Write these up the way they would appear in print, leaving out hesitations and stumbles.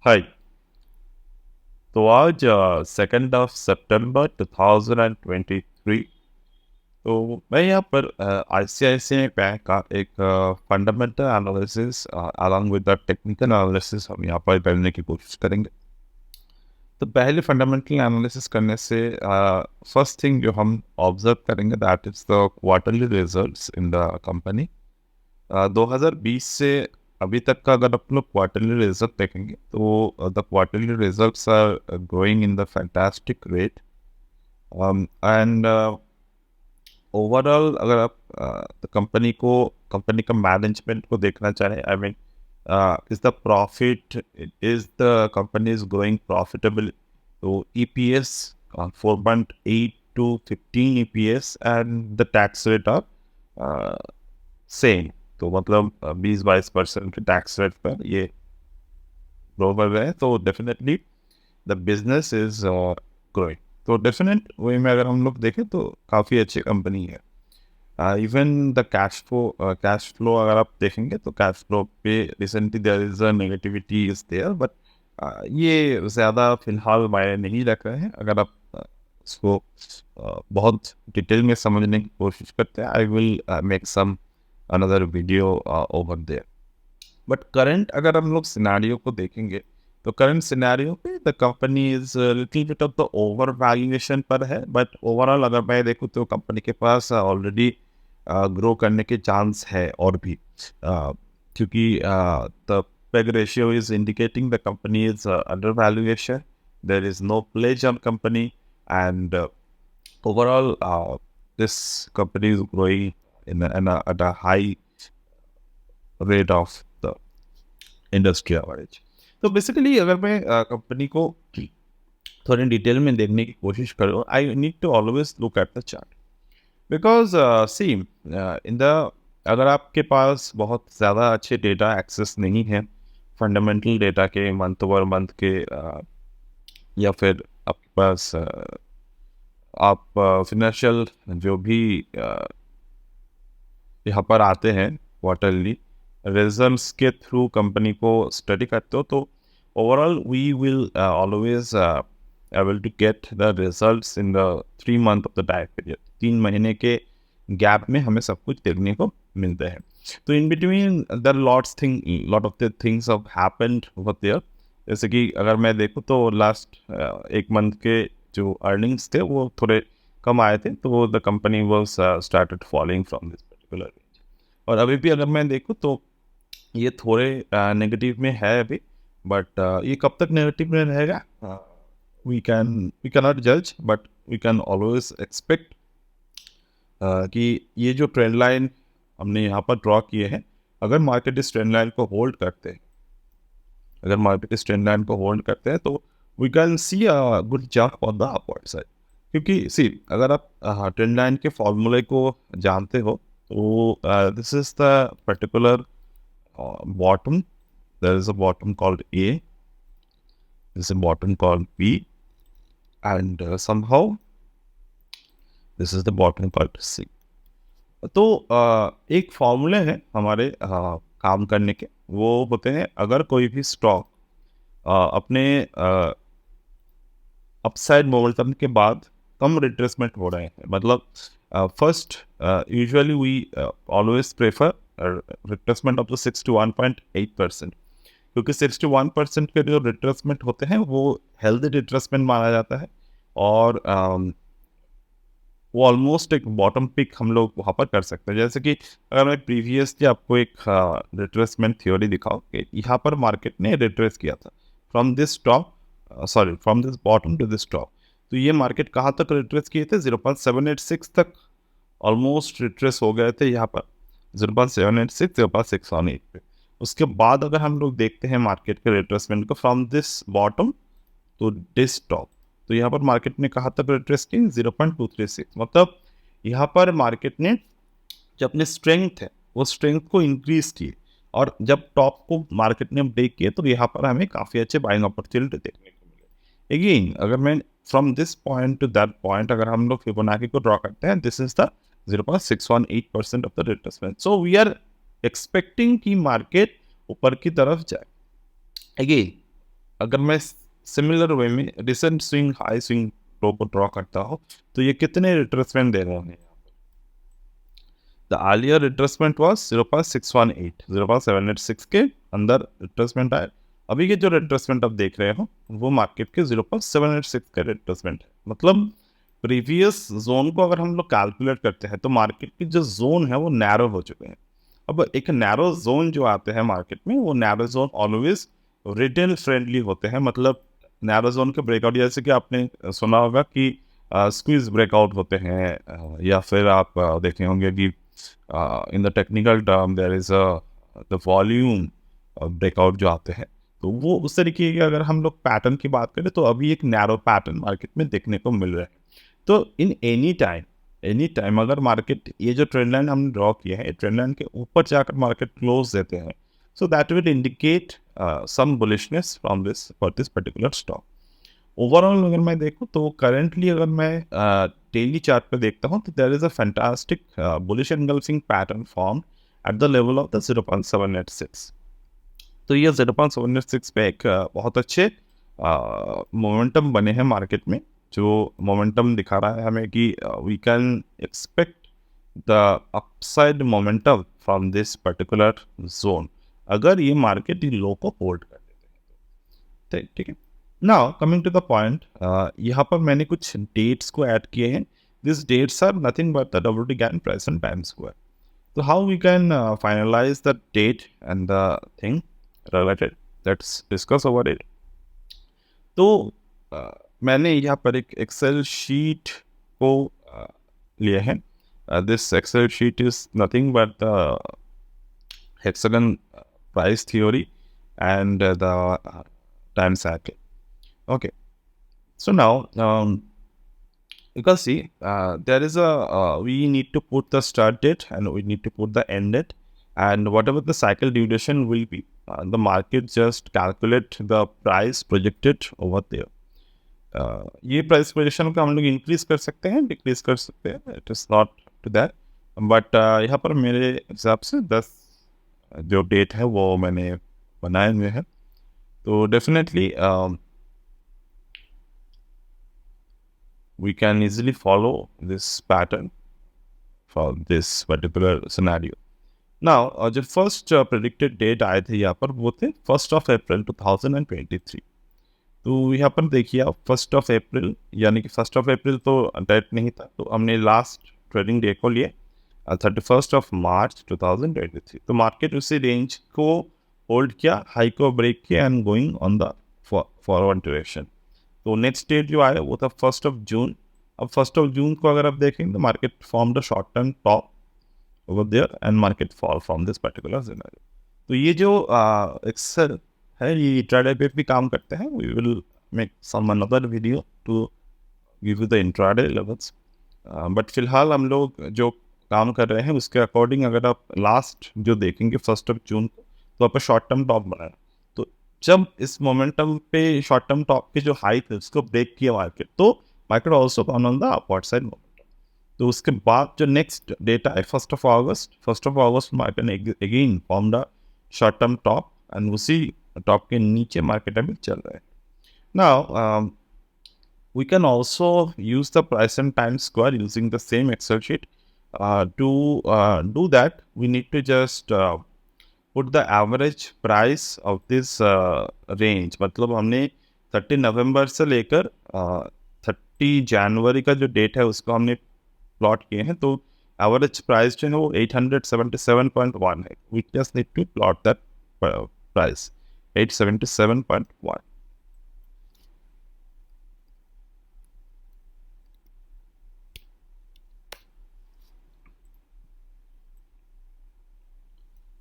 हाय। तो आज 2 सितंबर 2023। तो मैं यहाँ पर ICICI बैंक का एक fundamental analysis along with the technical analysis हम यहाँ पर करने की कोशिश करेंगे। तो पहले फंडामेंटल एनालिसिस करने से फर्स्ट थिंग जो हम ऑब्जर्व करेंगे that is the quarterly results in the company. 2020 से अभी तक का अगर आप लोग क्वार्टरली रिजल्ट देखेंगे तो the quarterly results are growing in the fantastic rate. And overall अगर आप कंपनी का मैनेजमेंट को देखना चाहें, I mean is the profit, is the company is growing profitable. तो EPS 4.8 to 15 EPS and the tax rate of same. तो मतलब 20-22% के टैक्स रेट पर ये ग्रो कर रहे हैं, तो definitely the business is growing. तो डेफिनेट वे में अगर हम लोग देखें तो काफ़ी अच्छी कंपनी है। इवन द कैश फ्लो अगर आप देखेंगे तो कैश फ्लो पे recently there is a negativity is there, but ये ज़्यादा फिलहाल मायने नहीं रख रहे हैं। अगर आप इसको बहुत डिटेल में समझने की कोशिश करते हैं, I will make some another video over there. But current अगर हम लोग सिनेरियो को देखेंगे तो करंट सिनेरियो पे the company is little bit of the over valuation पर है, बट ओवरऑल अगर मैं देखूँ तो कंपनी के पास ऑलरेडी ग्रो करने के चांस है और भी, क्योंकि the PEG ratio is indicating the company is under valuation, there is no pledge on company, and overall this company is growing at a high rate of the industry average. तो basically अगर मैं company को थोड़ी detail में देखने की कोशिश करूँ, I need to always look at the chart, because see in the अगर आपके पास बहुत ज़्यादा अच्छे डेटा एक्सेस नहीं है, फंडामेंटल डेटा के मंथ ओवर मंथ के, या फिर आपके पास आप फिनेंशियल जो भी यहाँ पर आते हैं क्वार्टरली रिजल्ट्स के थ्रू कंपनी को स्टडी करते हो, तो overall we will always able to get the results in the 3 month of the time period. 3 महीने के गैप में हमें सब कुछ देखने को मिलते हैं। तो in between the lot of the things of happened over there. जैसे कि अगर मैं देखूँ तो लास्ट 1 मंथ के जो अर्निंग्स थे वो थोड़े कम आए थे, तो the company was started following from this particular range. और अभी भी अगर मैं देखूँ तो ये थोड़े नेगेटिव में है अभी, बट ये कब तक नेगेटिव में रहेगा वी कैन नॉट जज, but we can always expect कि ये जो ट्रेंड लाइन हमने यहाँ पर ड्रॉ किए हैं, अगर मार्केट इस ट्रेंड लाइन को होल्ड करते हैं, अगर मार्केट इस ट्रेंड लाइन को होल्ड करते हैं तो we can see a good jump on the upward side. क्योंकि सी अगर आप ट्रेंड लाइन के फॉर्मूले को जानते हो तो this is the particular bottom, there is a bottom called A, there is a bottom called B, and somehow this is the bottom called C. तो एक फॉर्मूले हैं हमारे काम करने के, वो होते हैं अगर कोई भी स्टॉक अपने अपसाइड मोमेंटम के बाद कम रिट्रेसमेंट हो रहे हैं, मतलब first usually we always prefer retracement of the 61.8%, क्योंकि 61% के जो रिट्रेसमेंट होते हैं वो हेल्दी रिट्रेसमेंट माना जाता है, और वो ऑलमोस्ट एक बॉटम पिक हम लोग वहाँ पर कर सकते हैं। जैसे कि अगर मैं प्रीवियसली आपको एक रिट्रेसमेंट थ्योरी दिखाऊँ कि यहाँ पर मार्केट ने रिट्रेस किया था from this top, from this bottom to this top, तो ये मार्केट कहाँ तक रिट्रेस किए थे, 0.786 तक ऑलमोस्ट रिट्रेस हो गए थे यहाँ पर, 0.786 0.618 पे। उसके बाद अगर हम लोग देखते हैं मार्केट के रिट्रेसमेंट को from this bottom to this top, तो यहाँ पर मार्केट ने कहाँ तक रिट्रेस की, 0.236, मतलब यहाँ पर मार्केट ने जो अपने स्ट्रेंथ है वो स्ट्रेंथ को इंक्रीज किए, और जब टॉप को मार्केट ने ब्रेक किए तो यहाँ पर हमें काफ़ी अच्छे बाइंग अपॉर्चुनिटी देखने को मिले। अगेन अगर मैं from this point to that point अगर हम लोग फिबोनाची को ड्रॉ करते हैं, this is the 0.618% of the retracement, so we are expecting कि मार्केट ऊपर की तरफ जाए। अगेन अगर मैं सिमिलर वे में recent swing high swing low को ड्रॉ करता हूँ तो ये कितने रिट्रेसमेंट दे रहे हैं? द अर्लियर रिट्रेसमेंट वाज 0.618, 0.786 के अंदर रिट्रेसमेंट आया। अभी के जो रिट्रेसमेंट आप देख रहे हो वो मार्केट के 0.786 का रिट्रेसमेंट है। मतलब प्रीवियस जोन को अगर हम लोग कैलकुलेट करते हैं तो मार्केट की जो जोन है वो नैरो हो चुके हैं। अब एक नैरो जोन जो आते हैं मार्केट में, वो narrow zone always retail friendly होते हैं। मतलब नैरो जोन के ब्रेकआउट, जैसे कि आपने सुना होगा कि स्क्वीज ब्रेकआउट होते हैं, या फिर आप देखे होंगे कि in the technical term there is the volume breakout जो आते हैं। तो वो उस तरीके के अगर हम लोग पैटर्न की बात करें तो अभी एक नैरो पैटर्न मार्केट में देखने को मिल रहा है। तो इन एनी टाइम अगर मार्केट ये जो ट्रेंड लाइन हमने ड्रॉ किया है, ट्रेंड लाइन के ऊपर जाकर मार्केट क्लोज देते हैं, so that will indicate some bullishness from this for this particular stock. Overall अगर मैं देखूं तो करेंटली अगर मैं डेली चार्ट पे देखता हूं तो there is a fantastic bullish engulfing pattern form at the level of the 0.786। तो ये 0.786 पे एक बहुत अच्छे मोमेंटम बने हैं मार्केट में, जो मोमेंटम दिखा रहा है हमें कि we can expect the upside momentum from this particular zone, अगर ये मार्केट इन लो को होल्ड कर देते हैं। ठीक है। Now coming to the point, यहाँ पर मैंने कुछ डेट्स को ऐड किए हैं। This dates are nothing but the WD Gann Price Time Square. So how we can finalize the date and the thing related? Let's discuss over it. तो मैंने यहाँ पर एक एक्सेल शीट को लिया है। This Excel sheet is nothing but the Hexagon price theory and the time cycle. Okay, so now you can see there is a we need to put the start date and we need to put the end date, and whatever the cycle duration will be, the market just calculate the price projected over there. ये price position को हम लोग increase कर सकते हैं, decrease कर सकते हैं, it is not to that. But यहाँ पर मेरे हिसाब से 10 जो डेट है वो मैंने बनाए हुए हैं। तो definitely we can easily follow this pattern for this particular scenario. Now, जो फर्स्ट प्रेडिक्टेड डेट आए थे यहाँ पर वो थे 1 अप्रैल 2023। तो यहाँ पर देखिए आप 1 अप्रैल, यानी कि 1 अप्रैल तो डेट नहीं था, तो हमने लास्ट ट्रेडिंग डे को लिए 31 मार्च 2023। तो मार्केट उसी रेंज को होल्ड किया, हाई को ब्रेक किया and going on the forward direction. तो नेक्स्ट डेट जो आया वो था 1 जून। अब 1 जून को अगर आप देखें तो market form the short term top over there and market fall from this particular scenario. तो ये जो एक्सेल है ये इंट्राडे पे भी काम करते हैं। We will make some another video to give you the intraday levels, but फिलहाल हम लोग जो काम कर रहे हैं उसके अकॉर्डिंग अगर आप लास्ट जो देखेंगे 1 जून को, तो आप शॉर्ट टर्म टॉप बनाया। तो जब इस मोमेंटम पे शॉर्ट टर्म टॉप के जो हाई थे उसको ब्रेक किया मार्केट, तो market also gone on the upward side momentum. तो उसके बाद जो नेक्स्ट डेटा है 1 अगस्त मार्केट ने again form the short term top and उसी टॉप के नीचे मार्केट अभी चल रहा है। Now we can also use the price and time square using the same Excel sheet. To do that, we need to just put the average price of this range. मतलब हमने 30 नवंबर से लेकर 30 जनवरी का जो डेट है उसको हमने प्लॉट किए हैं। तो एवरेज प्राइस जो है वो 877.1 है। We just need to plot that price 877.1.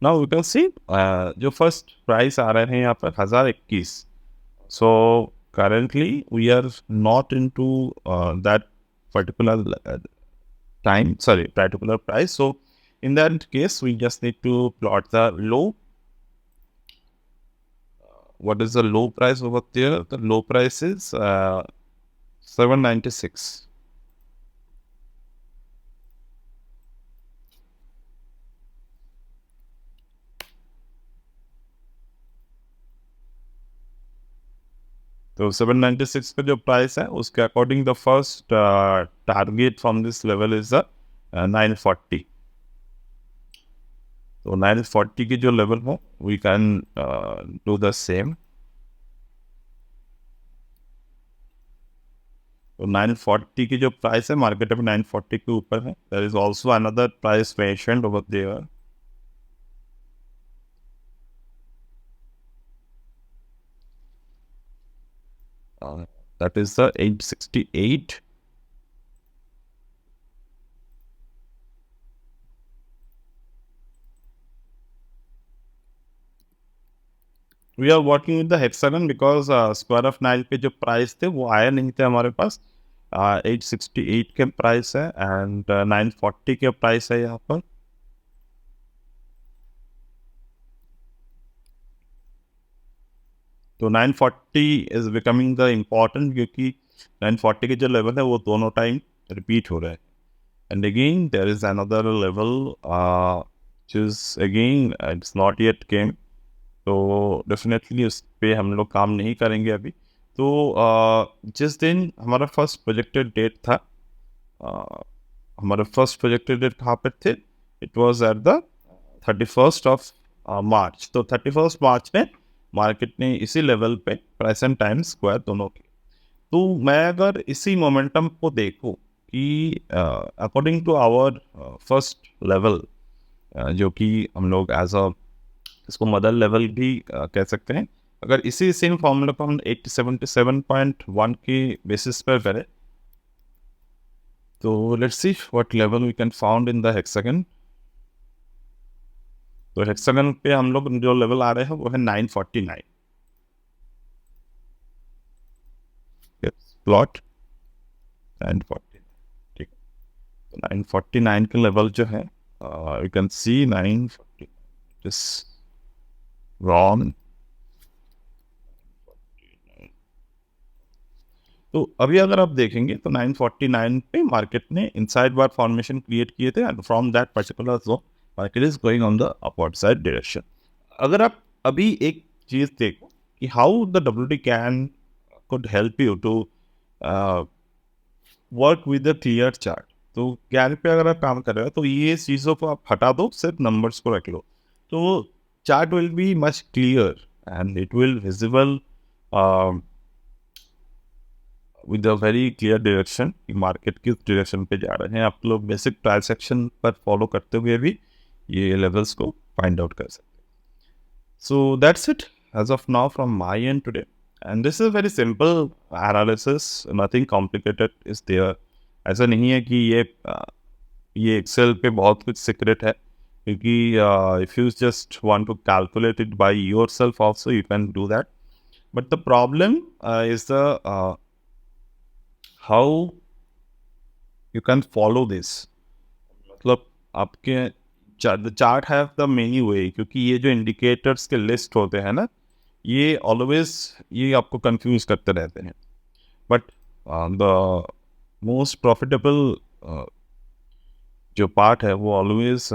Now we can see जो फर्स्ट प्राइस आ रहे हैं यहाँ पर 1021। So currently we are not into that particular time, sorry, particular price. So in that case we just need to plot the low. What is the low price over there? The low price is 796. तो 796 का जो price है उसके according the first target from this level is 940। तो 940 की जो level हो we can do the same. तो 940 की जो प्राइस है मार्केट में 940 के ऊपर है। There is also another price mentioned over there, that is the 868. We are working with the hexagon because square of 9 पे जो प्राइस थे वो आया नहीं थे हमारे पास। 868 के प्राइस है एंड 940 के प्राइस है यहाँ पर। तो 940 इज बिकमिंग द इम्पॉर्टेंट क्योंकि 940 के जो लेवल है वो दोनों टाइम रिपीट हो रहे हैं। And again there is another level which is again it's not yet came, तो डेफिनेटली उस पर हम लोग काम नहीं करेंगे अभी। तो जिस दिन हमारा फर्स्ट प्रोजेक्टेड डेट था, हमारा फर्स्ट प्रोजेक्टेड डेट कहाँ पे थे, it was at the 31st of March. तो 31st मार्च में मार्केट ने इसी लेवल पे प्राइस एंड टाइम स्क्वायर दोनों की। तो मैं अगर इसी मोमेंटम को देखूं कि according to our first level, जो कि हम लोग एज अ इसको मदर लेवल भी कह सकते हैं, अगर इसी सेम फॉर्मूला को हम 877.1 के बेसिस पर करें तो let's see what level we can found in the hexagon. तो हेक्सागन पे हम लोग जो लेवल आ रहे हैं वो है 949 प्लॉट 949। ठीक है, तो 949 के लेवल जो है you can see 940 this wrong. तो अभी अगर आप देखेंगे तो 949 पे मार्केट ने इनसाइड बार फॉर्मेशन क्रिएट किए थे and from that particular zone market is going on the upward side direction. अगर आप अभी एक चीज देखो कि how the WD Gann could help you to work with a clear chart. तो गैन पे अगर आप काम कर रहे हो तो ये चीज़ों को आप हटा दो, सिर्फ नंबर्स को रख लो, तो chart will be much clear and it will visible with a very clear direction कि मार्केट किस डायरेक्शन पे जा रहे हैं। आप लोग बेसिक ट्रांसैक्शन पर फॉलो करते हुए भी ये लेवल्स को फाइंड आउट कर सकते हैं। So that's it as of now from my end today. And this is a very simple analysis, nothing complicated is there. ऐसा नहीं है कि ये एक्सेल पे बहुत कुछ सीक्रेट है, क्योंकि if you just want to calculate it by yourself also you can do that. But the problem is the how you can follow this. मतलब आपके the chart have the many वे, क्योंकि ये जो इंडिकेटर्स के list होते हैं ना, ये ऑलवेज ये आपको कंफ्यूज करते रहते हैं। बट द मोस्ट प्रॉफिटेबल जो पार्ट है वो always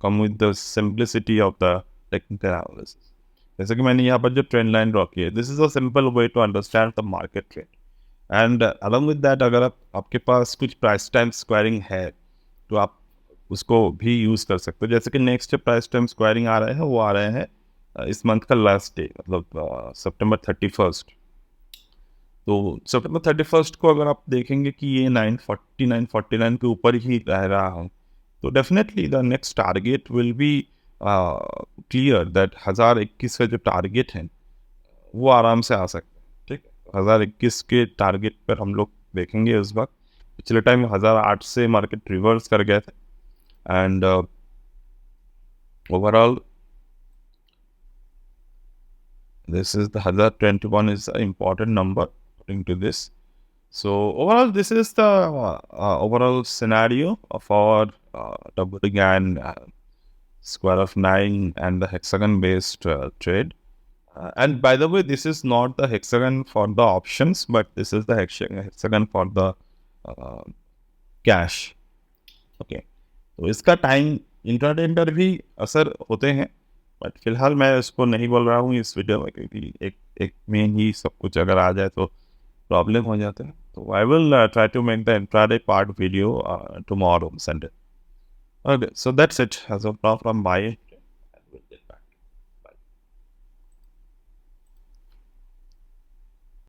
come with the simplicity of the technical analysis. जैसे कि मैंने यहाँ पर जो ट्रेंड लाइन ड्रॉ की है, this is a simple way to understand the market trend. And along with that अगर आपके पास कुछ प्राइस टाइम स्क्वायरिंग है तो आप उसको भी यूज़ कर सकते हो। जैसे कि नेक्स्ट प्राइस टाइम स्क्वायरिंग आ रहे हैं, वो आ रहे हैं इस मंथ का लास्ट डे, मतलब सितंबर 31st। तो सितंबर 31st को अगर आप देखेंगे कि ये 949 के ऊपर ही रह रहा हूँ, तो definitely the next target will be clear that 1021 का जो टारगेट है वो आराम से आ सकता है। ठीक है, 1021 के टारगेट पर हम लोग देखेंगे इस बार। पिछले टाइम 1008 से मार्केट रिवर्स कर गए थे and overall this is the 1021 is an important number according to this. So overall this is the overall scenario of our WD Gann square of 9 and the hexagon based trade. And by the way, this is not the hexagon for the options, but this is the hexagon for the cash. Okay, तो इसका time intraday पर भी असर होते हैं। But फिलहाल मैं इसको नहीं बोल रहा हूँ इस वीडियो में, क्योंकि एक एक में ही सब कुछ अगर आ जाए तो प्रॉब्लम हो जाता है. तो I will try to make the intraday part video tomorrow Sunday. Okay, so that's it as of now from my